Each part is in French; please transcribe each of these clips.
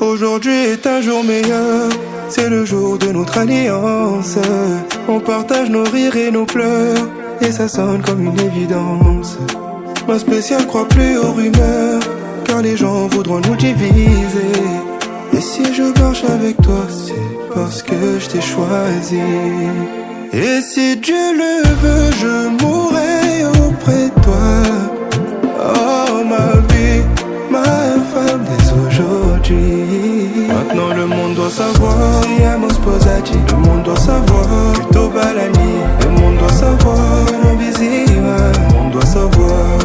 Aujourd'hui est un jour meilleur, c'est le jour de notre alliance. On partage nos rires et nos pleurs, et ça sonne comme une évidence. Ma spéciale croit plus aux rumeurs, car les gens voudront nous diviser. Et si je marche avec toi, c'est parce que je t'ai choisi. Et si Dieu le veut, je mourrai auprès de toi. Oh ma vie, ma femme dès aujourd'hui. Maintenant le monde doit savoir, siamo sposati. Le monde doit savoir, plutôt balani. Le monde doit savoir, non visiva. Le monde doit savoir.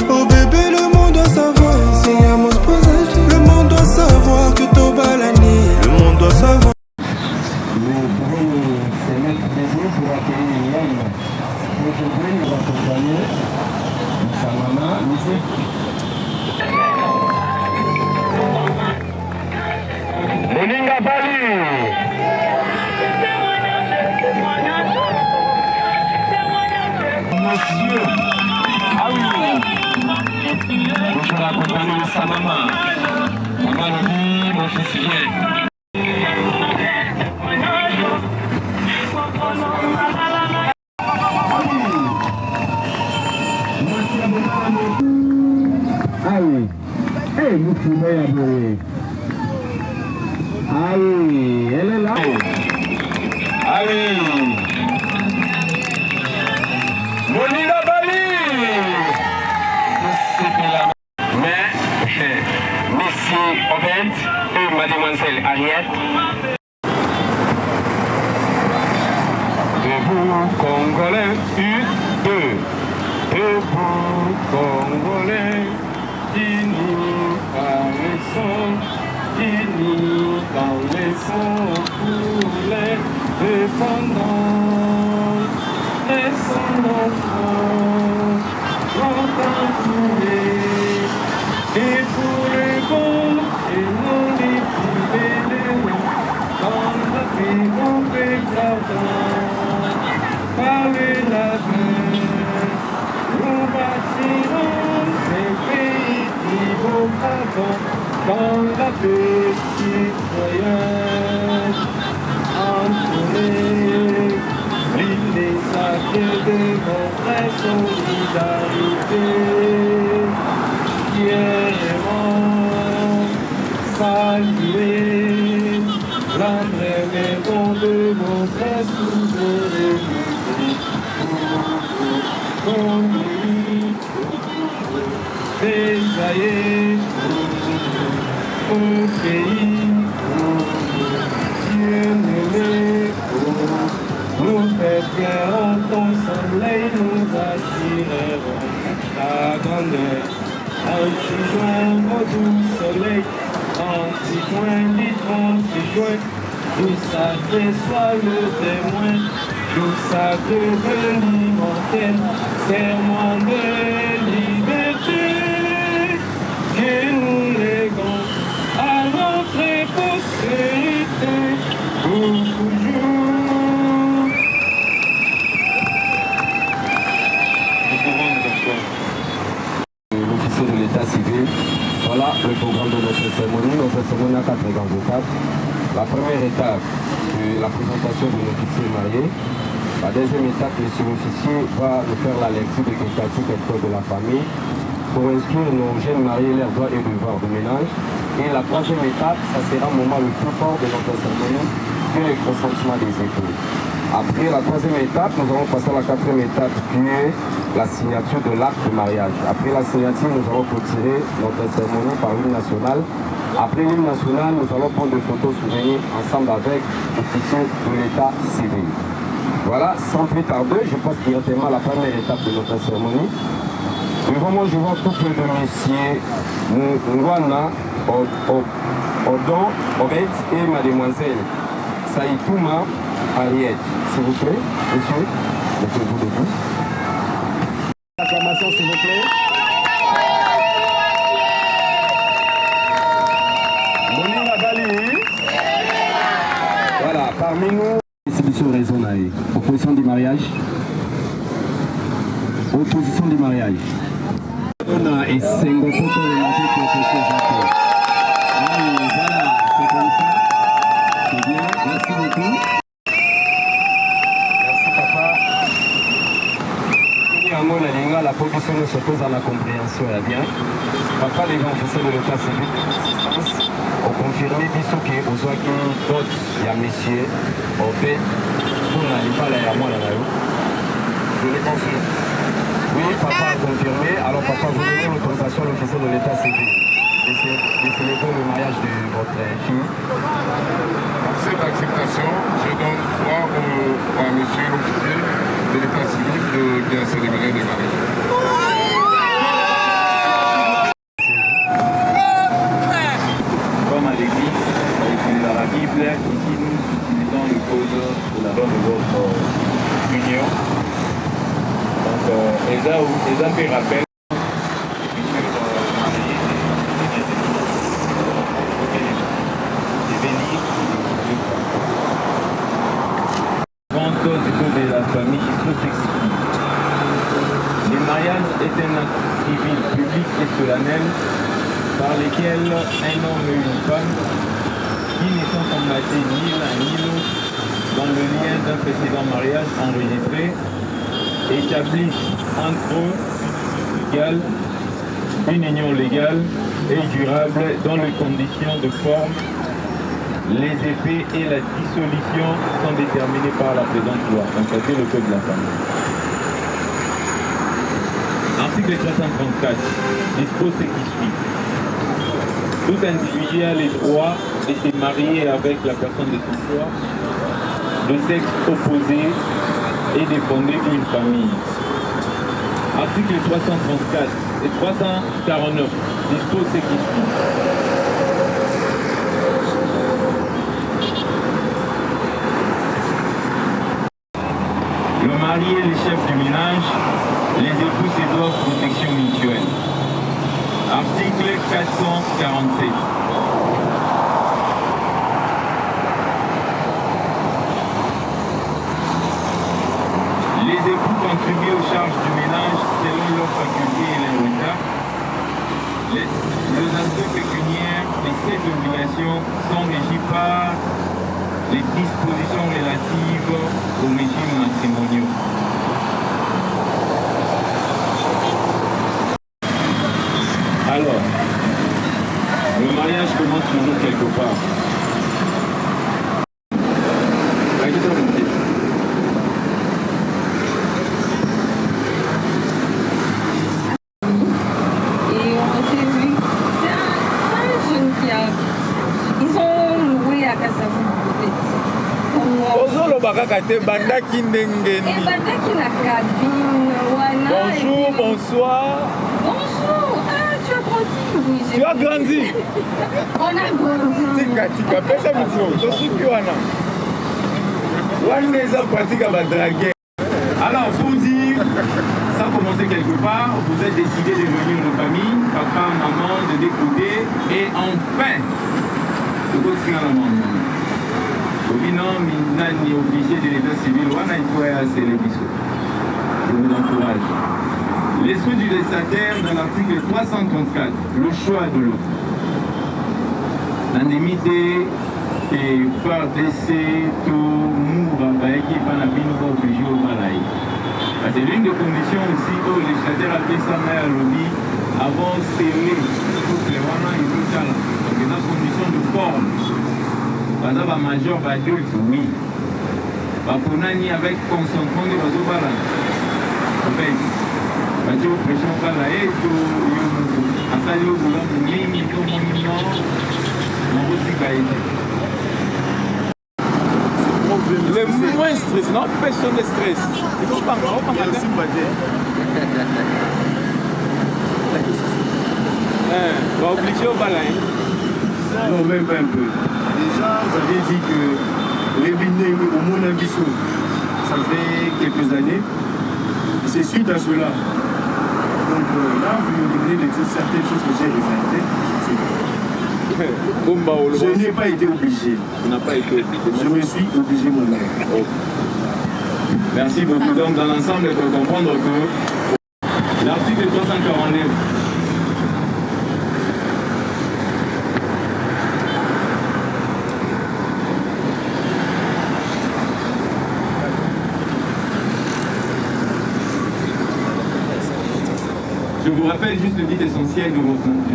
Oh bébé, le monde doit savoir, siamo sposati. Le monde doit savoir, plutôt balani. Le monde doit savoir. Nous pouvons se mettre debout pour accueillir Yann. Aujourd'hui, nous accompagner sa maman, musique. Moninga Bali. Monsieur. Ah oui. Bonjour, accompagner sa maman. Maman nous dit, mon fils vient. Ah oui. Hey, nous pouvons y aller. Ah oui, elle est là. Ah oui. Moninga Bali. Mais, Messie Obed et mademoiselle Ariette. Debout Congolais, une, deux. Debout Congolais, unis par les sons, unis dans les sons pour les dépendants, les sons d'enfants, longtemps tournés, et pour les bons et non les privés, dans la vie on fait pardon, parler la paix. Nous bâtirons ces pays qui vont avant dans la paix citoyenne. Entourés, briller sa queue de notre solidarité. Fièrement saluer, rendre les bons de notre souveraineté. Désaillé au pays, Dieu m'aimait, nous fêterons ton soleil, nous assurerons ta grandeur. Anti-juin, au doux soleil, anti-juin, dit anti-juin, tout sacré soit le témoin, tout sacré de l'immortel, serment de liberté, que nous léguons à notre postérité pour toujours. L'officier de l'état civil, voilà le programme de notre cérémonie. Notre cérémonie a 4 grandes étapes. La première étape, c'est la présentation de l'officier marié. La deuxième étape, le surofficier va nous faire la lecture de quelques articles du code de la famille pour instruire nos jeunes mariés leurs droits et devoirs de ménage. Et la troisième étape, ça sera le moment le plus fort de notre cérémonie, qui est le consentement des époux. Après la troisième étape, nous allons passer à la quatrième étape, qui est la signature de l'acte de mariage. Après la signature, nous allons clôturer notre cérémonie par l'hymne national. Après l'hymne national, nous allons prendre des photos souvenirs ensemble avec l'officier de l'état civil. Voilà, sans plus tarder, je pense qu'il y a tellement la première étape de notre cérémonie. Devant moi, je vois un couple de messieurs, Ngwana, Odon, Obed et mademoiselle Saïtouma Ariette. S'il vous plaît, monsieur, mettez-vous debout. Acclamation, s'il vous plaît. Moninga Bali. Voilà, parmi nous, opposition raisonnée. Opposition du mariage. Opposition du mariage. On a et 5 photos de la vie voilà, c'est comme ça. C'est bien, merci beaucoup. Merci papa. La position de se pose à la compréhension est bien. Papa, les gens officiels de l'état civil, ont confirmé qu'ils ont d'autres, il y a messieurs, au fait, pour n'aller pas là, moi là. Je les confirme. Oui, papa a confirmé. Alors papa, vous donnez l'autorisation à l'officier de l'état civil de célébrer le mariage de votre fille. Cette acceptation, je donne droit à monsieur l'officier de l'état civil de bien célébrer le mariage. Comme à l'église, dans la Bible, ici nous mettons une cause pour la bonne de votre union. Donc, les uns fait rappel. De la famille, il faut s'expliquer. Le mariage est un acte civil, public et solennel par lequel un homme et une femme qui ne sont combattus ni l'un ni l'autre dans le lien d'un précédent mariage enregistré établissent entre eux égales une union légale et durable dans les conditions de forme. Les effets et la dissolution sont déterminés par la présente loi. Donc, c'est le code de la famille. Article 334 dispose ce qui suit. Tout individu a le droit de se marier avec la personne de son choix, de sexe opposé et de fonder une famille. Article 334 et 349 dispose ce qui suit. Le marié et le chef du ménage, les époux se doivent protection mutuelle. Article 447. Les époux contribuent aux charges du ménage selon leurs facultés et leurs retards. Les aspects pécuniaires et cette obligation sont régis par les dispositions relatives au régime matrimonial. Alors, le mariage commence toujours quelque part. Et on s'est vu, c'est un jeune qui a... Ils ont loué à Kassavou. Bonjour, bonsoir. Bonjour. Ah, tu as grandi. Oui, Tu as grandi. On a grandi. Alors, pour dire, ça a commencé quelque part, vous êtes décidé de venir une famille, papa, maman, de décoder, et enfin, de continuer à la maman. Maintenant, ni obligé de l'état civil, on a une fois à Célébissou. Je vous encourage. L'esprit du législateur dans l'article 334, le choix de l'autre. L'indemnité et faire décès tout mouvre qui est pas la vie nous obligé au malaï. C'est l'une des conditions aussi que le législateur a fait sa mère à lobby avant de sceller toutes les wana et tout ça. Donc il y a une condition de forme. Par exemple, un majeur, un adulte, oui. Pour nani avec consentement de Bazobala. En fait, parce que vous prêchez au Balaï, à ça, il y a un minimum, le moins stress, non, personne ne stress. Il faut pas encore parler. On va obliger au Balaï. Non, même pas un peu. Déjà, vous avez dit que les bindés au monde Abisso, ça fait quelques années. C'est suite à cela. Donc là, vous me demandez de dire certaines choses que j'ai réalisées. Je n'ai pas été obligé. On n'a pas été obligé. Je me suis obligé moi-même. Oh. Merci beaucoup. Donc, dans l'ensemble, il faut comprendre que l'article 349 Je vous rappelle juste le but essentiel du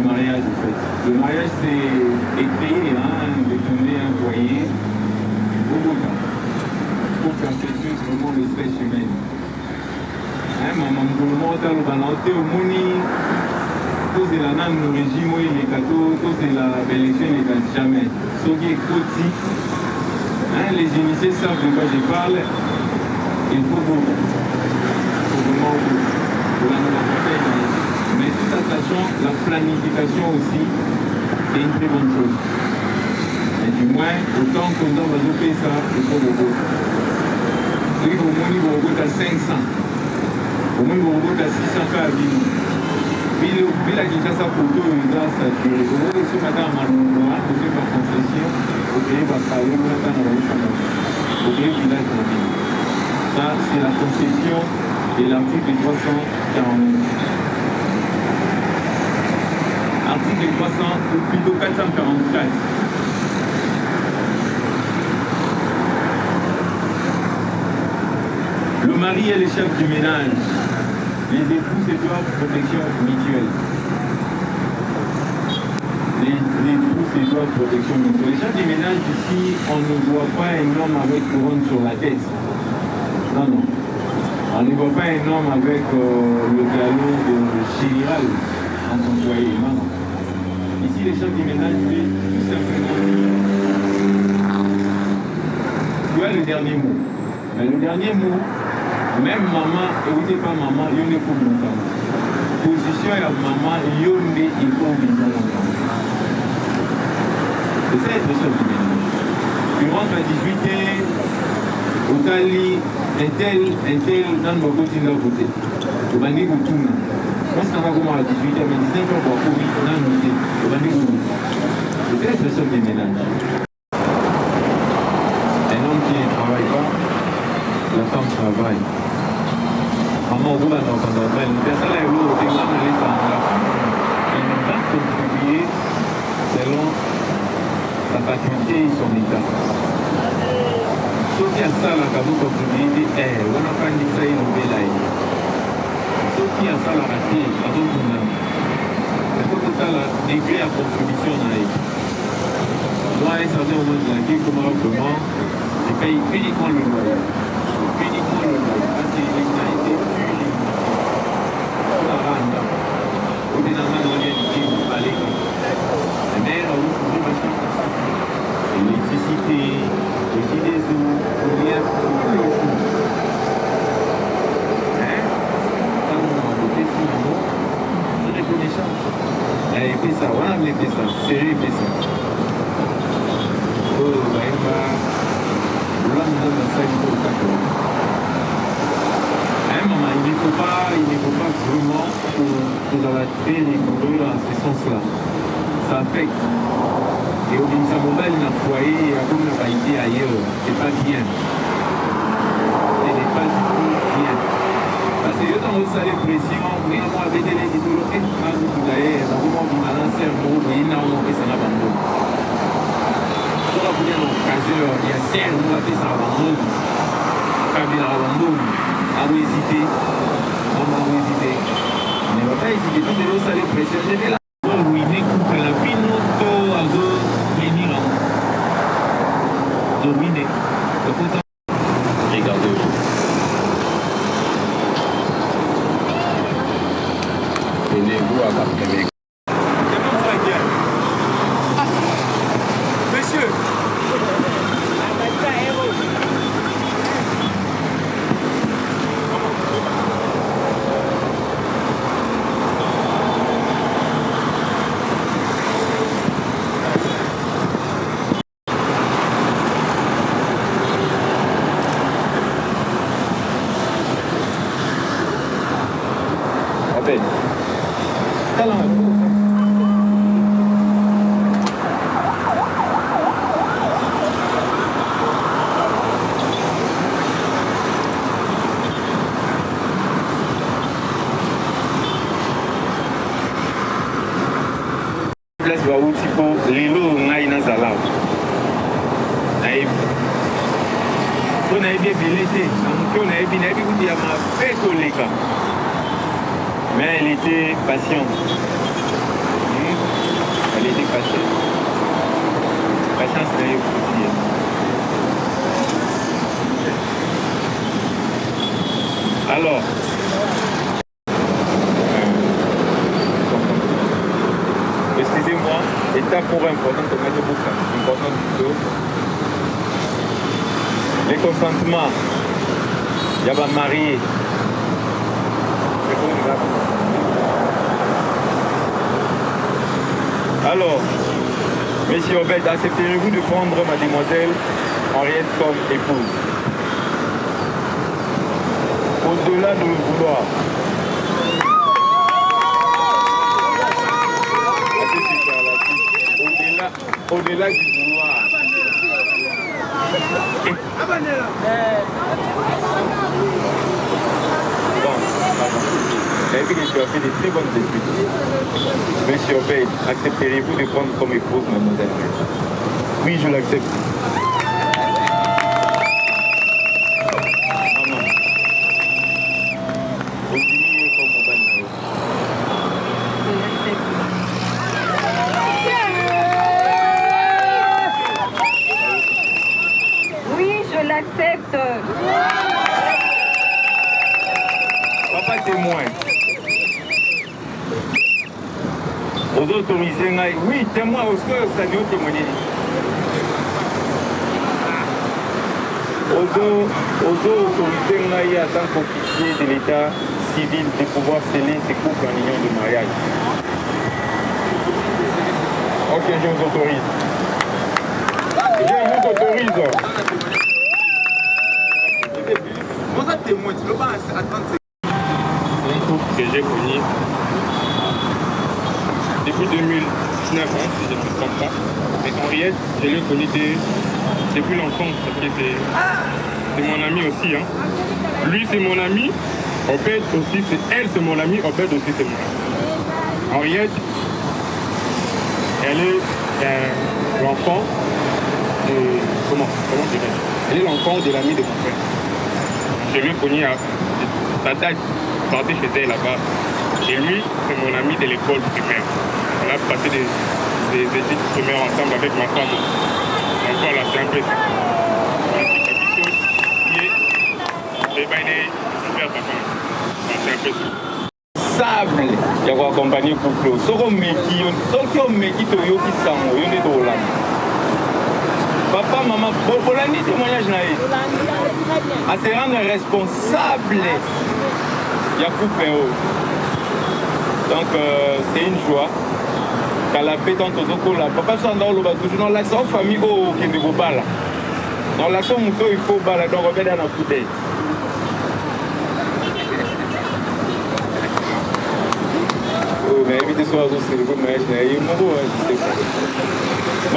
mariage, en fait. Le mariage, c'est créer, fonder un foyer au Bouddha pour perpétuer vraiment l'espèce humaine. Maman, au Moni, tout c'est la nana, le régime, les cadeaux, tout c'est la élection, les gars, jamais. Ce qui est côté, les initiés savent de quoi je parle, il faut beaucoup. Il faut vraiment beaucoup. Mais tout en sachant, la planification aussi, c'est une très bonne chose. Et du moins, autant qu'on doit faire ça, il faut beaucoup. Au moins, il faut beaucoup à 500. Au moins, il faut beaucoup à 600 cas à vivre. Puis la Kinshasa pour tout, il doit s'assurer. Au moins, ce matin, à Manoua, au fait par concession, au pays par travail, au matin, au pays village de la ville. Ça, c'est la conception de l'article 349. Article 300, ou plutôt 444. Le mari est le chef du ménage. Les époux, c'est doivent protection mutuelle. Les époux, c'est doivent protection mutuelle. Le chef du ménage ici, on ne voit pas un homme avec couronne sur la tête. Non, non. On ne voit pas un homme avec le galon de général en employé. Non, non. Ici, les chefs du ménage, tout simplement, tu as le dernier mot. Mais le dernier mot, même maman, écoutez pas maman, il y a pour mon femme. Position à maman, il y faut bien c'est ça être chef du ménage. Tu rentres à 18h, au Tali, un tel, dans le côté de l'autre côté. Au Bani Goutouna. Moi, c'est un peu à 18h, mais 19h, on va courir, on a un côté. Au Bani Goutouna. C'est ça être chef du ménage. Un homme qui ne travaille pas, la femme travaille. Maman, vous l'avez entendu. Personne n'est l'autre, et là, on est là. Il va contribuer selon sa faculté et son état. Sauf qu'il y a ça, là, quand vous contribuez, on n'a pas dit ça, il est là. Sauf qu'il y a ça, là, ça donne tout le monde. Il faut que tu aies la degré à contribution. Moi, à un certain moment de la vie, comme rappellement, je paye uniquement le loyer. Uniquement le loyer. Parce qu'il a été pur. Sur la rande. Au dénarrement de la réalité, vous allez. Les mères, vous pouvez m'acheter l'électricité, les idées eaux, le lien, tout le jour. Quand on a voté sur le mot, c'est reconnaissant. Elle fait ça, voilà, elle fait ça. Sérieux, fait ça. Oh, maman, il ne faut pas vraiment que dans la très rigoureux dans ce sens-là. Ça affecte. Et au Binsa Mobile, il y a un foyer, il y a comme la qualité ailleurs. C'est pas bien. Ce n'est pas du tout bien. Parce que quand vous savez pression, vous avez moi avec les idées, et vous avez un cerveau, et ça n'a pas de bon. Pour la première occasion, il y a 5 mois qui sont abandonnés. Quand il y a abandonné, à vous hésiter, on va vous hésiter. Mais on va pas hésiter, tout le monde sait les pressions. Je vais la ruiner contre la vie, tout à vous venir en dominer. Regardez-vous. Tenez-vous à la première. Talent. place bauti mpo lelo ngai nazala nayebi mpo nayebi ebele te na moke nayebi kuti ya mabe koleka mais elle était patiente. Elle était patiente. Patience d'ailleurs aussi. Alors, excusez-moi, étape pour important de mettre pour ça. Important du tout. Les consentements. Il y a pas marié. C'est bon, là. Alors, Monsieur Obed, accepterez-vous de prendre mademoiselle Henriette comme épouse? Au-delà de le vouloir. Au-delà du vouloir. Bon, vous avez vu que tu as fait des très bonnes études. Monsieur Obed, accepteriez-vous de prendre comme épouse mademoiselle? Oui, je l'accepte. Maman. Continuez comme mon bannière. Oui, je l'accepte. Papa témoin. Aux autorisés, oui, témoin, est-ce que ça nous témoigner? Aux autorités, en tant qu'officier de l'État civil, de pouvoir sceller ces couples en union de mariage. Ok, je vous autorise. Je vous autorise. Moi, ça témoin, tu ne peux pas attendre. C'est un couple que j'ai connu depuis 2019, si je ne me trompe pas. Mais Henriette, je l'ai connue depuis l'enfance, parce que c'est mon ami aussi. Hein. Lui, c'est mon ami. Obed aussi, c'est mon ami. Obed aussi, c'est mon ami. Henriette, elle est l'enfant de... Comment dirais-je? Elle est l'enfant de l'ami de mon frère. Je l'ai connu à sa date. Je partais chez elle là-bas. Et lui, c'est mon ami de l'école primaire. On a passé des études primaires ensemble avec ma femme. Donc voilà, c'est un peu ça. C'est un peu ça. Sable, il y a accompagner couple. Ce qu'on met qui te yoki sango, yon est dans l'âme. Papa, maman, pour l'année témoignage naïf. À se rendre responsable, il y a couple. Donc c'est une joie. Quand la paix dans ton là, papa s'en dans le bas toujours dans l'action famille qui ne vaut pas là. Dans l'action mouton il faut bala donc regarde dans la bouteille. Oh mais évitez soit aussi c'est le bon mariage là, il est nouveau je sais pas.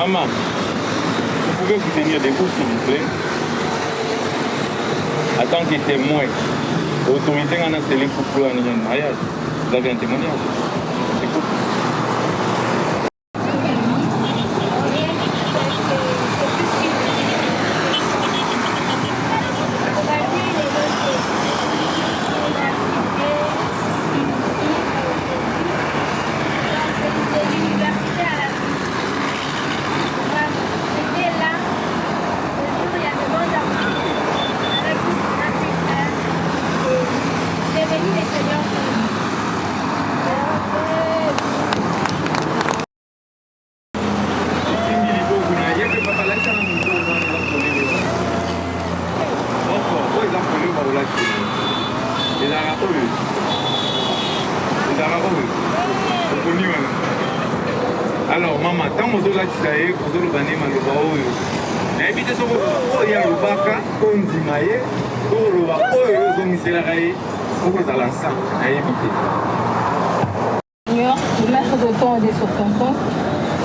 Maman, vous pouvez vous tenir debout s'il vous plaît. En tant que témoin, autorité en a scellé pour un mariage. Vous avez un témoignage. Écoute. Alors maman, tant que vous avez vous avez invité sur le Yalubaka, on dit maïe, pour le Baoyo, on dit la raille, pour vous allez ensemble, à éviter. Le maître de temps et des circonstances,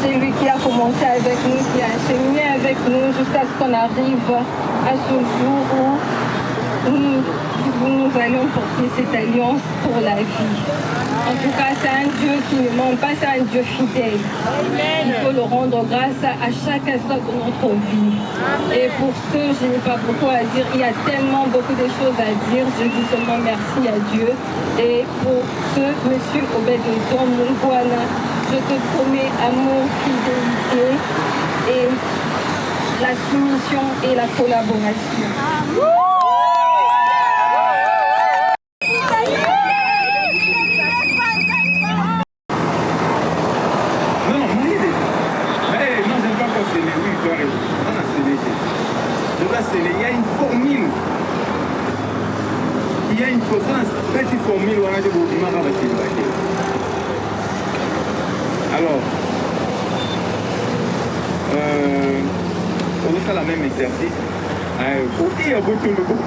c'est lui qui a commencé avec nous, qui a cheminé avec nous jusqu'à ce qu'on arrive à ce jour où nous vous, nous allons porter cette alliance pour la vie. En tout cas, c'est un Dieu qui ne ment pas, c'est un Dieu fidèle. Il faut le rendre grâce à chaque instant de notre vie. Et pour ce, je n'ai pas beaucoup à dire. Il y a tellement beaucoup de choses à dire. Je dis seulement merci à Dieu. Et pour ce, Monsieur Obed-Edom Mungwana, je te promets amour, fidélité et la soumission et la collaboration. Il y a une formule. Il y a une petite formule où on a dit alors, on fait la même exercice. Ok, il y a beaucoup de beaucoup.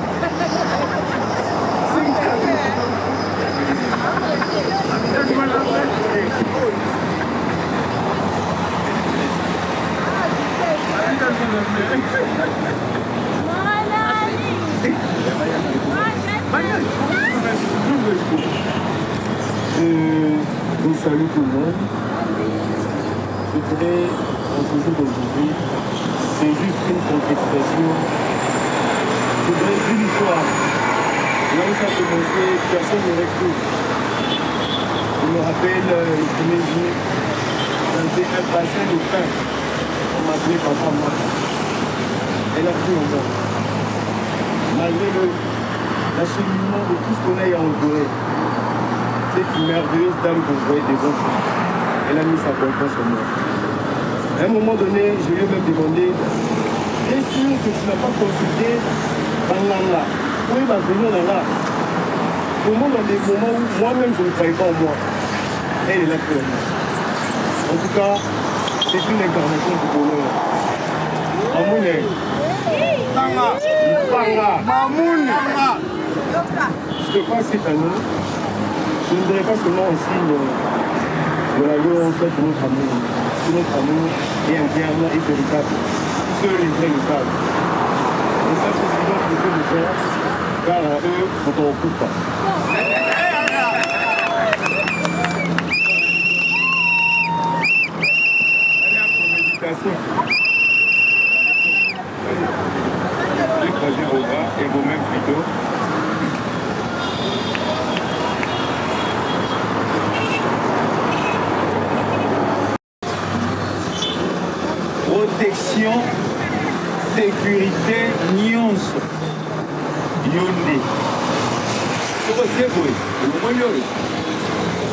Je salue tout le monde. Je dirais, en ce jour d'aujourd'hui, c'est juste une concrétisation d'une histoire. Là où ça a commencé, personne n'aurait cru. Je me rappelle le premier jour, j'avais un bassin de pain. On m'appelait papa moi. Elle a cru en moi. Malgré l'acheminement de tout ce qu'on a entouré, cette merveilleuse dame qu'on voyait des enfants, elle a mis sa confiance en moi. À un moment donné, je lui ai même demandé, est-ce sûr que tu n'as pas consulté Banlanga? Oui, bah venons là. Comment dans des moments où moi-même je ne croyais pas en moi, elle est là pour moi. En tout cas, c'est une incarnation du bonheur. Amoune. Panga. Mamoun. Je crois que cette année, je ne dirais pas seulement un signe de l'alliance de notre amour. Parce que notre amour est interne et véritable. Seuls les vrais le savent. Et ça, c'est ce dont je veux le faire, car à eux, on ne recoupe pas. Allez, pour méditation. Allez, croisez vos bras et vos mains plutôt. Protection, sécurité, nuance. Yondé. C'est quoi c'est quoi? Le moment yori.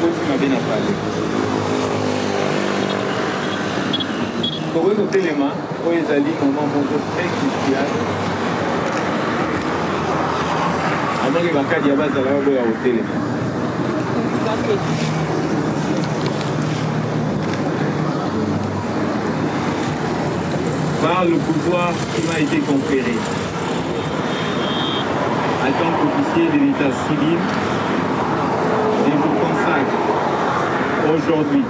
C'est ma bien à parler. Pour eux, côté les mains, où ils allaient moment beaucoup très crucial. Avant que les cas d'Yabaz à la hauteur à hôtel. Par le pouvoir qui m'a été conféré en tant qu'officier de l'état civil, je vous consacre aujourd'hui,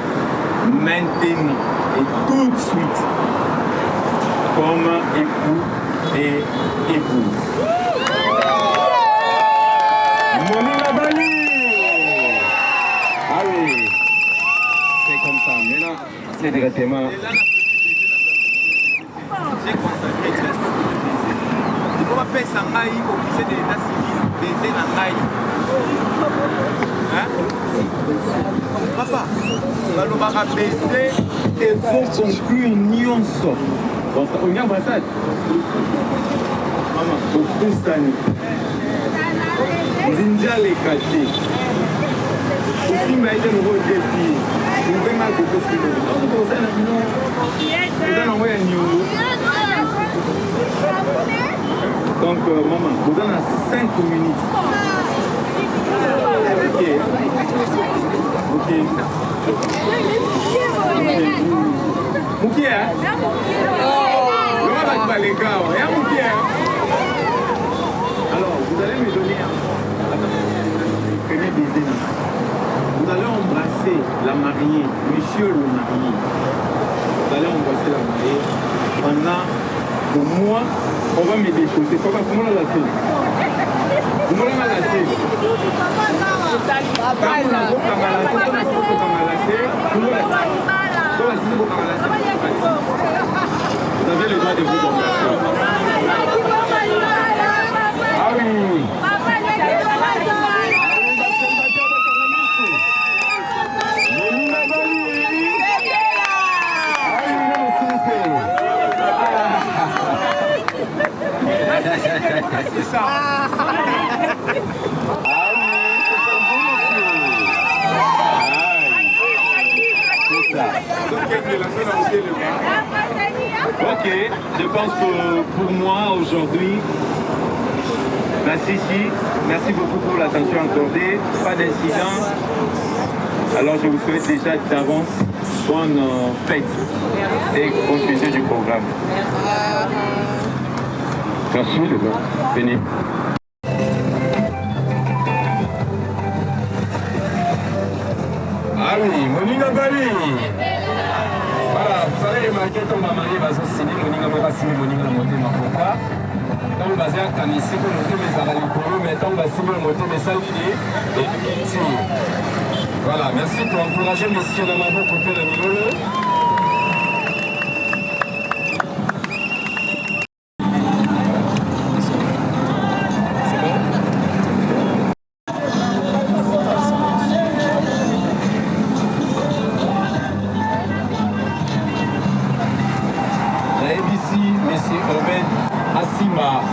maintenant et tout de suite comme époux et épouse. Monina Bali! Ah oui, c'est comme ça. Maintenant, c'est directement. J'ai consacré très plaisir. Il faut appeler Sangaï, officier de l'état civil, baiser Nangaï. Hein? Papa, nous allons baiser et vont conclure une union. On y a ambassade. Maman, au Koustani. Zinja les quartiers. Aussi, mais il y a un gros défi. Nous venons à Kokosi. Nous allons envoyer un niveau. Donc, maman, vous en avez 5 minutes. Ok. Ok. Mouki, hein? Comment va les gars? Y'a Mouki, hein? Alors, vous allez me donner un premier baiser. Vous allez embrasser la mariée, monsieur le marié. Vous allez embrasser la mariée. Pendant que moi, on va me déposer. Comment on l'a fait? Comment on l'a fait? Vous avez le droit de vous embrasser. Ah oui. C'est ça. Ok, je pense que pour moi aujourd'hui, merci beaucoup pour l'attention accordée, pas d'incident. Alors je vous souhaite déjà d'avance bonne fête et continuité du programme. Merci les gars, venez. Ah oui, Moninga Bali. Voilà, vous allez remarquer que ma mariée va se signer, Moninga va signer Moninga Motema. Pourquoi? Donc, basé à Kanissi, pour monter mes aralicoro, mais tant va signer monter mes salidés et Kiti. Voilà, merci pour encourager messieurs dans ma boue pour faire le milieu.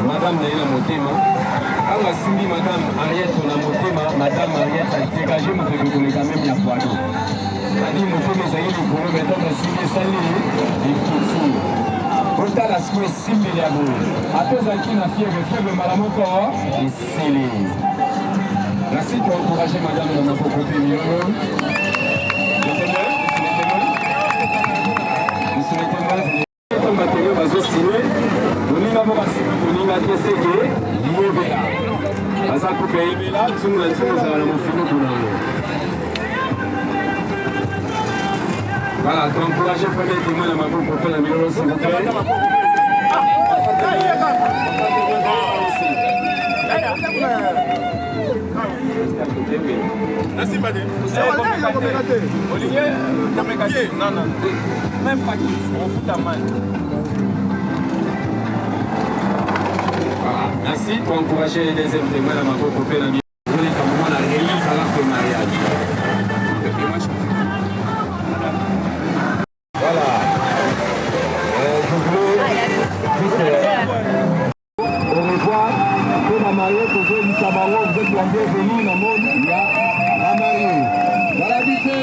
Madame Naïla Motema, quand on a signé Madame Ariette, on a Motema, Madame Ariette a dégagé mon bébé quand même la poids d'eau. C'est-à-dire Motema est allé pour le mettre dans signé salé et Kitsu. Quand on a signé Simbi Liabo, après Zaki n'a fièvre, fièvre Malamoko et Sélé. Merci pour encourager Madame dans notre côté mieux. Monsieur le témoin, comme matériau va se signer. Moninga Mokasimi, Moninga Keseke, Yobela. Aza coupe Yobela, tout le monde a la mofino pour nous. Voilà, tu encourages le premier témoin de ma boue pour faire la meilleure s'il vous plaît. Merci Badé. Olivier, non, non. Même pas qui, on fout ta main. Merci pour encourager les deuxièmes témoins de ma boue pour faire la meilleure. Vous voulez qu'à un moment la release à l'arc de mariage. Voilà. Au revoir. Pour la mariée, pour ceux du Sabaron, vous êtes la bienvenue dans le monde. Il y a la mariée. Voilà, dites-le.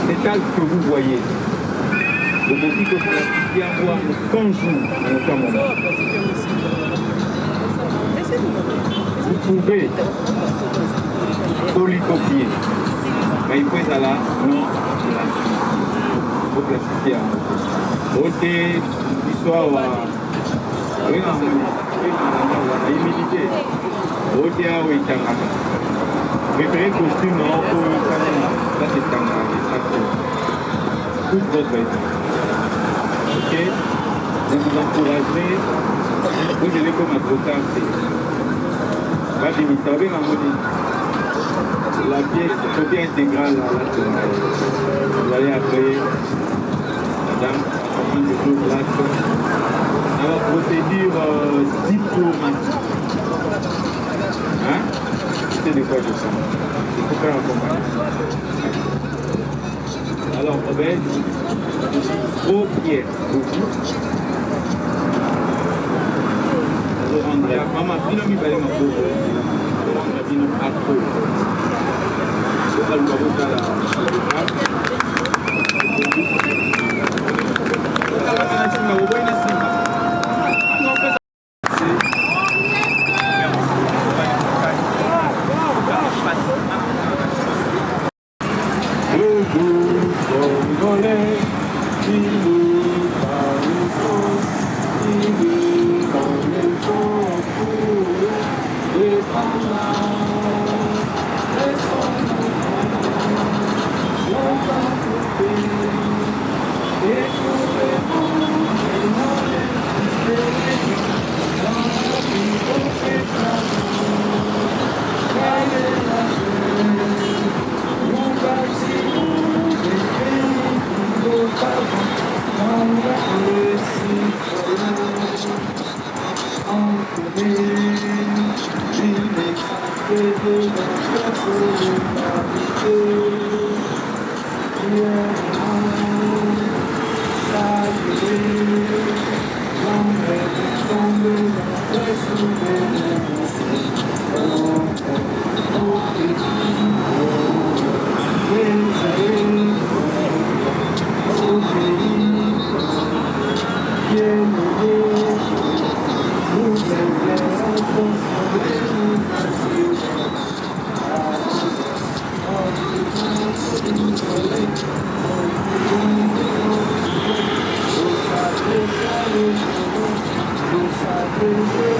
C'est tel que vous voyez. Le motif que plastifier avoir le conjoint en aucun moment. Vous pouvez polycopier, mais il faut être là, non, il faut plastifier. Côté histoire, avec la humilité, côté à préférez costume en haut, ça c'est un toute votre vie. Ok? Je vous encouragerai, vous allez comme avocat, va limiter la pièce, côté intégrale, vous allez appeler madame, alors procédure diplomatique. Hein? C'est de quoi je sens. Il faut faire un combat. Alors, Obed, trop fier pour vous. Je rendrai à maman, Pino mi balé ma pauvre. Je rendrai à Pino à trop. Je vais vous avoir la Le bout, il nous Thank you.